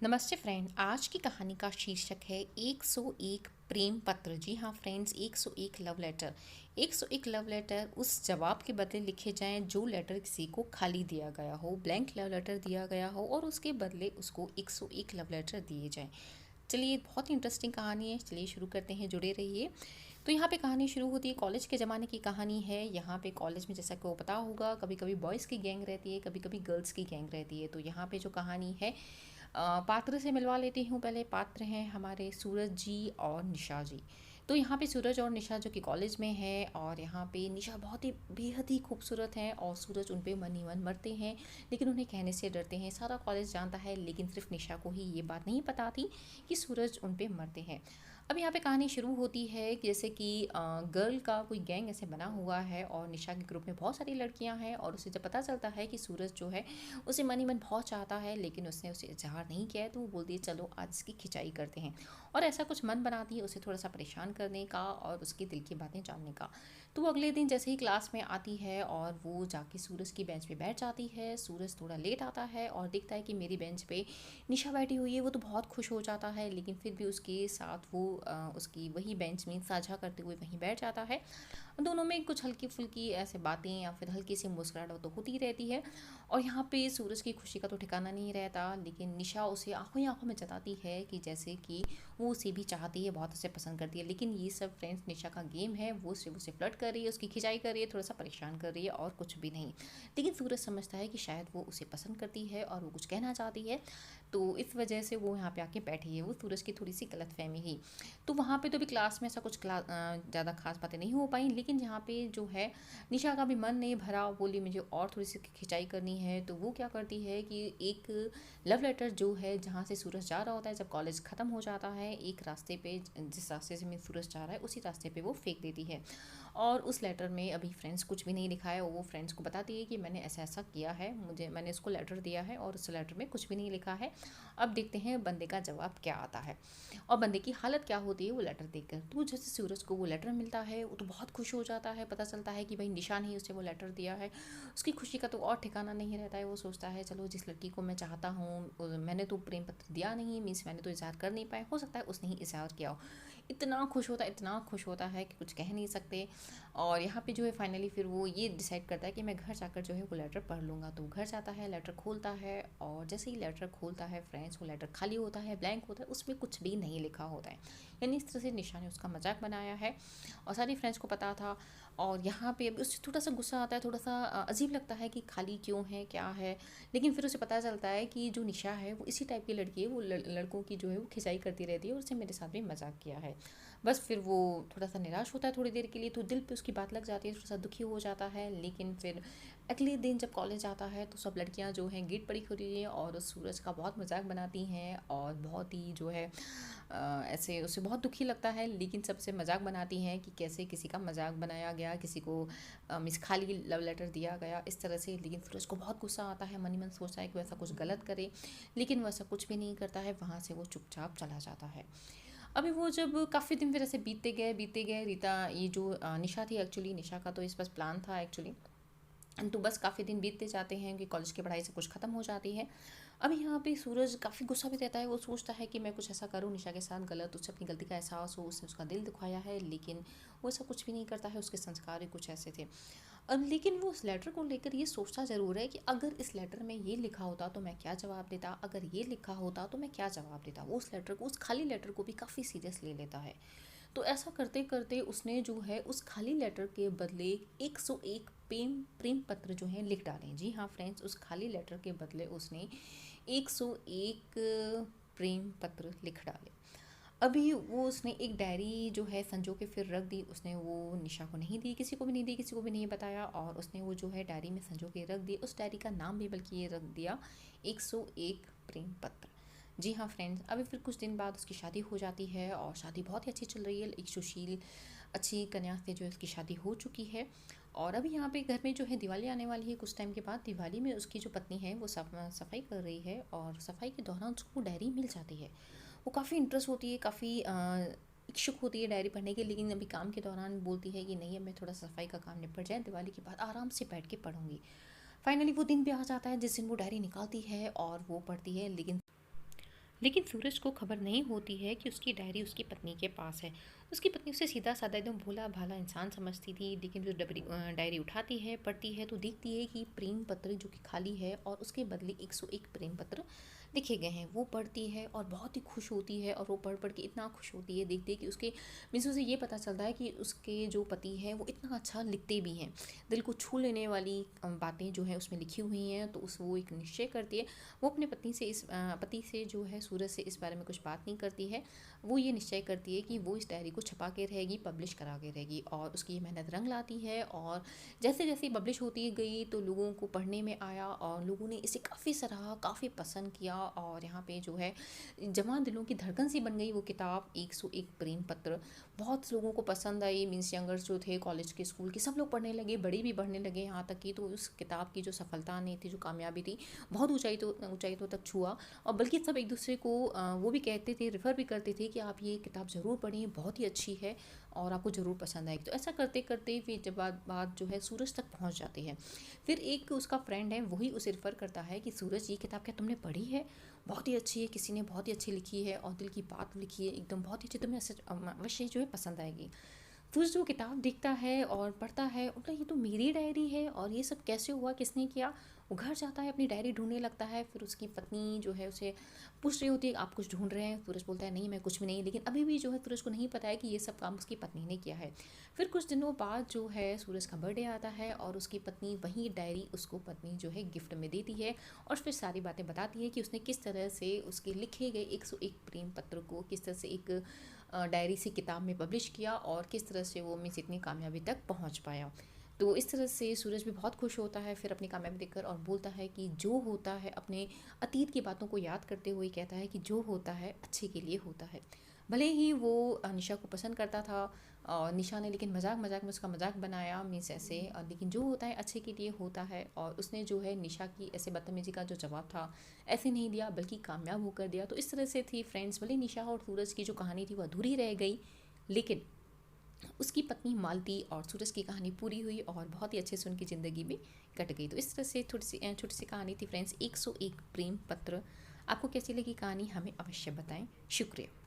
नमस्ते फ्रेंड। आज की कहानी का शीर्षक है 101 प्रेम पत्र। जी हाँ friends, 101 love letter. 101 love letter उस जवाब के बदले लिखे जाएं जो लेटर किसी को खाली दिया गया हो, ब्लैंक लव लेटर दिया गया हो और उसके बदले उसको 101 लव लेटर दिए जाएं। चलिए, बहुत ही इंटरेस्टिंग कहानी है। चलिए शुरू करते हैं, जुड़े रहिए। तो यहाँ पे कहानी शुरू होती है, कॉलेज के ज़माने की कहानी है। यहाँ पे कॉलेज में जैसा कि वो पता होगा, कभी कभी बॉयज़ की गैंग रहती है, कभी कभी गर्ल्स की गैंग रहती है। तो यहाँ पे जो कहानी है, पात्र से मिलवा लेती हूँ। पहले पात्र हैं हमारे सूरज जी और निशा जी। तो यहाँ पे सूरज और निशा जो कि कॉलेज में है, और यहाँ पे निशा बहुत ही बेहद ही खूबसूरत है और सूरज उन पे मन ही मन मरते हैं, लेकिन उन्हें कहने से डरते हैं। सारा कॉलेज जानता है, लेकिन सिर्फ निशा को ही ये बात नहीं पता थी कि सूरज उन पे मरते हैं। अब यहाँ पे कहानी शुरू होती है जैसे कि गर्ल का कोई गैंग ऐसे बना हुआ है और निशा के ग्रुप में बहुत सारी लड़कियां हैं, और उसे जब पता चलता है कि सूरज जो है उसे मन ही मन बहुत चाहता है, लेकिन उसने उसे इजहार नहीं किया है, तो वो बोलती है चलो आज इसकी खिंचाई करते हैं। और ऐसा कुछ मन बनाती है उसे थोड़ा सा परेशान करने का और उसके दिल की बातें जानने का। तो वो अगले दिन जैसे ही क्लास में आती है और वो जाके सूरज की बेंच पे बैठ जाती है। सूरज थोड़ा लेट आता है और देखता है कि मेरी बेंच पे निशा बैठी हुई है। वो तो बहुत खुश हो जाता है, लेकिन फिर भी उसके साथ वो उसकी वही बेंच में साझा करते हुए वहीं बैठ जाता है। दोनों में कुछ हल्की फुल्की ऐसे बातें या फिर हल्की सी मुस्कुराहट तो होती रहती है। और यहाँ पे सूरज की खुशी का तो ठिकाना नहीं रहता, लेकिन निशा उसे आंखों ही आंखों में जताती है कि जैसे कि वो उसे भी चाहती है, बहुत उसे पसंद करती है। लेकिन ये सब फ्रेंड्स निशा का गेम है, वो सिर्फ उसे फ्लर्ट कर रही है, उसकी खिंचाई कर रही है, थोड़ा सा परेशान कर रही है और कुछ भी नहीं। लेकिन सूरज समझता है कि शायद वो उसे पसंद करती है और वो कुछ कहना चाहती है, तो इस वजह से वो यहाँ पे आके बैठी है। वो सूरज की थोड़ी सी गलतफहमी ही। तो वहाँ पे तो भी क्लास में ऐसा कुछ ज़्यादा खास बातें नहीं हो पाई, लेकिन यहाँ पे जो है निशा का भी मन नहीं भरा, बोली मुझे और थोड़ी सी खिंचाई करनी है। तो वो क्या करती है कि एक लव लेटर जो है जहाँ से सूरज जा रहा होता है, जब कॉलेज ख़त्म हो जाता है, एक रास्ते पे, जिस रास्ते से मैं सूरज जा रहा है उसी रास्ते पे वो फेंक देती है। और उस लेटर में अभी फ्रेंड्स कुछ भी नहीं लिखा है। वो फ्रेंड्स को बताती है कि मैंने ऐसा ऐसा किया है, मैंने इसको लेटर दिया है और उस लेटर में कुछ भी नहीं लिखा है। अब देखते हैं बंदे का जवाब क्या आता है और बंदे की हालत क्या होती है वो लेटर देखकर। तो जैसे सूरज को वो लेटर मिलता है, वो तो बहुत खुश हो जाता है। पता चलता है कि भाई निशा ने ही उसे वो लेटर दिया है। उसकी खुशी का तो और ठिकाना नहीं रहता है। वो सोचता है चलो, जिस लड़की को मैं चाहता हूँ, मैंने तो प्रेम पत्र दिया नहीं, मीन्स मैंने तो इजहार कर नहीं पाया, हो सकता है उसने ही इजहार किया हो। इतना खुश होता है, इतना खुश होता है कि कुछ कह नहीं सकते। और यहाँ पे जो है फाइनली फिर वो ये डिसाइड करता है कि मैं घर जाकर जो है वो लेटर पढ़ लूँगा। तो घर जाता है, लेटर खोलता है, और जैसे ही लेटर खोलता है फ्रेंड्स, वो लेटर खाली होता है, ब्लैंक होता है, उसमें कुछ भी नहीं लिखा होता है। यानी इस तरह से निशा ने उसका मजाक बनाया है और सारी फ्रेंड्स को पता था। और यहाँ पे अब उससे थोड़ा सा गुस्सा आता है, थोड़ा सा अजीब लगता है कि खाली क्यों है, क्या है। लेकिन फिर उसे पता चलता है कि जो निशा है वो इसी टाइप की लड़की है, वो लड़कों की जो है वो खिंचाई करती रहती है और उसने मेरे साथ भी मजाक किया है। बस फिर वो थोड़ा सा निराश होता है थोड़ी देर के लिए, तो दिल पे उसकी बात लग जाती है, थोड़ा सा दुखी हो जाता है। लेकिन फिर अगले दिन जब कॉलेज आता है तो सब लड़कियां जो हैं गेट पड़ी खड़ी हैं और उस सूरज का बहुत मजाक बनाती हैं और बहुत ही जो है ऐसे उसे बहुत दुखी लगता है। लेकिन सबसे मजाक बनाती हैं कि कैसे किसी का मजाक बनाया गया, किसी को मिस खाली लव लेटर दिया गया इस तरह से। लेकिन फिर उसको बहुत गुस्सा आता है, मन ही मन सोचता है कि वैसा कुछ गलत करे, लेकिन वैसा कुछ भी नहीं करता है। वहाँ से वो चुपचाप चला जाता है। अभी वो जब काफ़ी दिन फिर ऐसे बीतते गए रीता, ये जो निशा थी, एक्चुअली निशा का तो इस बस प्लान था एक्चुअली। तो बस काफ़ी दिन बीतते जाते हैं कि कॉलेज की पढ़ाई से कुछ ख़त्म हो जाती है। अभी यहाँ पे सूरज काफ़ी गुस्सा भी रहता है। वो सोचता है कि मैं कुछ ऐसा करूँ निशा के साथ गलत, उससे अपनी गलती का एहसास हो, उसने उसका दिल दुखाया है, लेकिन वो ऐसा कुछ भी नहीं करता है। उसके संस्कार ही कुछ ऐसे थे। अब लेकिन वो उस लेटर को लेकर ये सोचता ज़रूर है कि अगर इस लेटर में ये लिखा होता तो मैं क्या जवाब देता, अगर ये लिखा होता तो मैं क्या जवाब देता। वो उस लेटर को, उस खाली लेटर को भी काफ़ी सीरियस ले लेता है। तो ऐसा करते करते उसने जो है उस खाली लेटर के बदले 101 प्रेम प्रेम पत्र जो है लिख डाले। जी हाँ फ्रेंड्स, उस खाली लेटर के बदले उसने 101 प्रेम पत्र लिख डाले। अभी वो उसने एक डायरी जो है संजो के फिर रख दी। उसने वो निशा को नहीं दी, किसी को भी नहीं दी, किसी को भी नहीं बताया, और उसने वो जो है डायरी में संजो के रख दी। उस डायरी का नाम भी बल्कि ये रख दिया 101 प्रेम पत्र। जी हाँ फ्रेंड्स, अभी फिर कुछ दिन बाद उसकी शादी हो जाती है और शादी बहुत ही अच्छी चल रही है। एक सुशील अच्छी कन्या से जो है उसकी शादी हो चुकी है। और अभी यहाँ पे घर में जो है दिवाली आने वाली है कुछ टाइम के बाद। दिवाली में उसकी जो पत्नी है वो सफाई कर रही है, और सफाई के दौरान उसको डायरी मिल जाती है। वो काफ़ी इंटरेस्ट होती है, काफ़ी इच्छुक होती है डायरी पढ़ने की, लेकिन अभी काम के दौरान बोलती है कि नहीं, अब मैं थोड़ा सफाई का काम निपट जाए, दिवाली के बाद आराम से बैठ के पढ़ूंगी। फाइनली वो दिन भी आ जाता है जिस दिन वो डायरी निकालती है और वो पढ़ती है। लेकिन लेकिन सूरज को खबर नहीं होती है कि उसकी डायरी उसकी पत्नी के पास है। उसकी पत्नी उसे सीधा साधा एकदम भोला भाला इंसान समझती थी, लेकिन जो डायरी उठाती है, पढ़ती है, तो देखती है कि प्रेम पत्र जो कि खाली है और उसके बदले 101 प्रेम पत्र लिखे गए हैं। वो पढ़ती है और बहुत ही खुश होती है, और वो पढ़ पढ़ के इतना खुश होती है देखते कि उसके मीन्स उसे ये पता चलता है कि उसके जो पति हैं वो इतना अच्छा लिखते भी हैं। दिल को छू लेने वाली बातें जो है उसमें लिखी हुई हैं। तो उस वो एक निश्चय करती है। वो अपने पति से जो है सूरज से इस बारे में कुछ बात नहीं करती है। वो ये निश्चय करती है कि वो इस डायरी को छपा के रहेगी, पब्लिश करा के रहेगी, और उसकी ये मेहनत रंग लाती है। और जैसे जैसे पब्लिश होती गई तो लोगों को पढ़ने में आया और लोगों ने इसे काफ़ी सराहा, काफ़ी पसंद किया। और यहाँ पे जो है जवान दिलों की धड़कन सी बन गई वो किताब 101 प्रेम पत्र। बहुत लोगों को पसंद आई, मीन्स यंगर्स जो थे, कॉलेज के, स्कूल के, सब लोग पढ़ने लगे, बड़े भी पढ़ने लगे। यहाँ तक कि तो उस किताब की जो सफलता नहीं थी, जो कामयाबी थी, बहुत ऊंचाई तो तक छुआ। और बल्कि सब एक दूसरे को वो भी कहते थे, रेफ़र भी करते थे कि आप ये किताब ज़रूर पढ़िए, बहुत ही अच्छी है और आपको ज़रूर पसंद आएगी। तो ऐसा करते करते फिर जब बात जो है सूरज तक पहुंच जाती है। फिर एक उसका फ्रेंड है, वही उसे रेफ़र करता है कि सूरज, ये किताब क्या तुमने पढ़ी है? बहुत ही अच्छी है, किसी ने बहुत ही अच्छी लिखी है और दिल की बात लिखी है, एकदम बहुत ही अच्छी, तुम्हें अवश्य जो है पसंद आएगी। फिर जो किताब देखता है और पढ़ता है, बोला ये तो मेरी डायरी है और ये सब कैसे हुआ, किसने किया? वो घर जाता है, अपनी डायरी ढूंढने लगता है। फिर उसकी पत्नी जो है उसे पूछ रही होती है, आप कुछ ढूंढ रहे हैं? सूरज बोलता है, नहीं मैं कुछ भी नहीं। लेकिन अभी भी जो है सूरज को नहीं पता है कि ये सब काम उसकी पत्नी ने किया है। फिर कुछ दिनों बाद जो है सूरज का बर्थडे आता है और उसकी पत्नी वही डायरी उसको पत्नी जो है गिफ्ट में देती है। और फिर सारी बातें बताती है कि उसने किस तरह से उसके लिखे गए 101 प्रेम पत्र को किस तरह से एक डायरी सी किताब में पब्लिश किया और किस तरह से वो मीन्स इतनी कामयाबी तक पहुंच पाया। तो इस तरह से सूरज भी बहुत खुश होता है फिर अपनी कामयाबी देखकर, और बोलता है कि जो होता है, अपने अतीत की बातों को याद करते हुए कहता है कि जो होता है अच्छे के लिए होता है। भले ही वो निशा को पसंद करता था और निशा ने लेकिन मजाक मजाक में उसका मजाक बनाया, मीन्स ऐसे, लेकिन जो होता है अच्छे के लिए होता है। और उसने जो है निशा की ऐसे बदतमीजी का जो जवाब था ऐसे नहीं दिया, बल्कि कामयाब होकर दिया। तो इस तरह से थी फ्रेंड्स, भले निशा और सूरज की जो कहानी थी वो अधूरी रह गई, लेकिन उसकी पत्नी मालती और सूरज की कहानी पूरी हुई और बहुत ही अच्छे से उनकी ज़िंदगी भी कट गई। तो इस तरह से छोटी सी कहानी थी फ्रेंड्स, 101 प्रेम पत्र। आपको कैसी लगी कहानी हमें अवश्य बताएं। शुक्रिया।